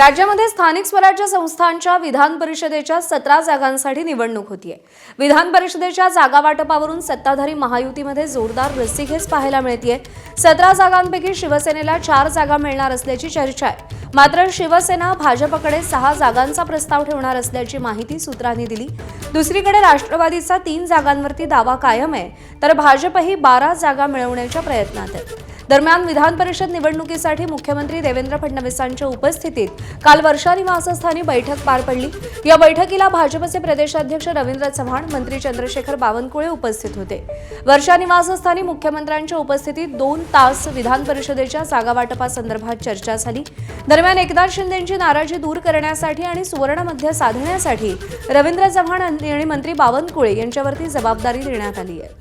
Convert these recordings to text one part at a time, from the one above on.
राज्यामध्ये स्थानिक स्वराज्य संस्थांच्या विधान परिषदेच्या 17 जागांसाठी निवडणूक होतीये। विधान परिषदेच्या जागा वाटपावरून सत्ताधारी महायुतीमध्ये जोरदार रस्सीखेच पाहायला मिळतेय। 17 जागांपैकी शिवसेनेला 4 जागा मिळणार असल्याची चर्चा आहे। मात्र शिवसेना भाजपकडे 6 जागांचा प्रस्ताव ठेवणार असल्याची माहिती सूत्रांनी दिली। दुसरीकडे राष्ट्रवादीचा 3 जागांवरती दावा कायम आहे, तर भाजपही 12 जागा मिळवण्याच्या प्रयत्नात आहे। दरम्यान विधान परिषद निवडणुकीसाठी मुख्यमंत्री देवेंद्र फडणवीसांच्या उपस्थितीत काल वर्षा निवासस्थानी बैठक पार पडली। या बैठकीला भाजपचे प्रदेशाध्यक्ष रवींद्र चव्हाण, मंत्री चंद्रशेखर बावनकुळे उपस्थित होते। वर्षा निवासस्थानी मुख्यमंत्र्यांच्या उपस्थितीत 2 तास विधान परिषदेच्या जागा वाटपासंदर्भात चर्चा झाली। दरम्यान एकनाथ शिंदेंची नाराजी दूर करण्यासाठी आणि सुवर्णमध्य साधण्यासाठी रवींद्र चव्हाण आणि मंत्री बावनकुळे यांच्यावरती जबाबदारी देण्यात आली आहे।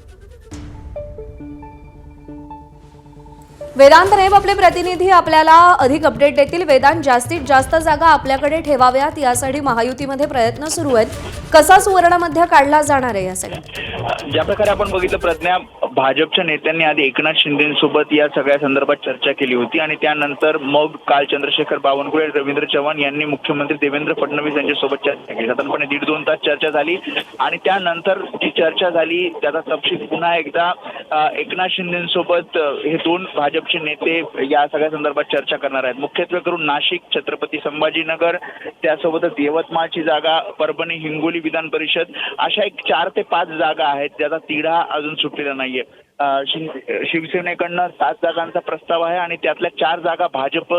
वेदांत नेब आपले प्रतिनिधी आपल्याला अधिक अपडेट देतील। वेदांत, जास्तीत जास्त जागा आपल्याकडे ठेवाव्यात यासाठी महायुतीमध्ये प्रयत्न सुरू आहेत। कसा सुवर्णमध्य काढला जाणार आहे या सगळ्या? ज्या प्रकारे आपण बघितलं प्रज्ञा, भाजपच्या नेत्यांनी आधी एकनाथ शिंदेसोबत या सगळ्या संदर्भात चर्चा केली होती आणि त्यानंतर मग काल चंद्रशेखर बावनकुळे, रवींद्र चव्हाण यांनी मुख्यमंत्री देवेंद्र फडणवीस यांच्यासोबत चर्चा केली। साधारणपणे 1.5-2 तास चर्चा झाली आणि त्यानंतर जी चर्चा झाली त्याचा तपशील पुन्हा एकदा एकनाथ शिंदेसोबत हे 2 भाजपचे नेते या सगळ्या संदर्भात चर्चा करणार आहेत। मुख्यत्वे करून नाशिक, छत्रपती संभाजीनगर, त्यासोबतच यवतमाळची जागा, परभणी, हिंगोली विधान परिषद अशा एक 4 ते 5 जागा आहेत ज्याचा तिढा अजून सुटलेला नाहीये। शिवसेनेकडनं 7 जागांचा प्रस्ताव आहे आणि त्यातल्या 4 जागा भाजप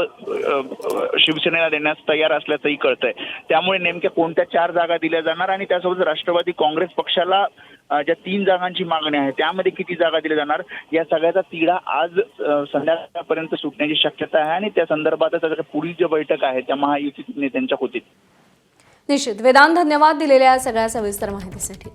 शिवसेनेला देण्यास तयार असल्याचंही कळतंय। त्यामुळे नेमक्या कोणत्या 4 जागा दिल्या जाणार आणि त्यासोबत राष्ट्रवादी काँग्रेस पक्षाला ज्या 3 जागांची मागणी आहे त्यामध्ये किती जागा दिल्या जाणार या सगळ्याचा तिढा आज संध्याकाळपर्यंत सुटण्याची शक्यता आहे आणि त्या संदर्भात पुढील जी बैठक आहे त्या महायुती नेत्यांच्या होतील। निश्चित वेदांत, धन्यवाद दिलेल्या सगळ्या सविस्तर माहितीसाठी।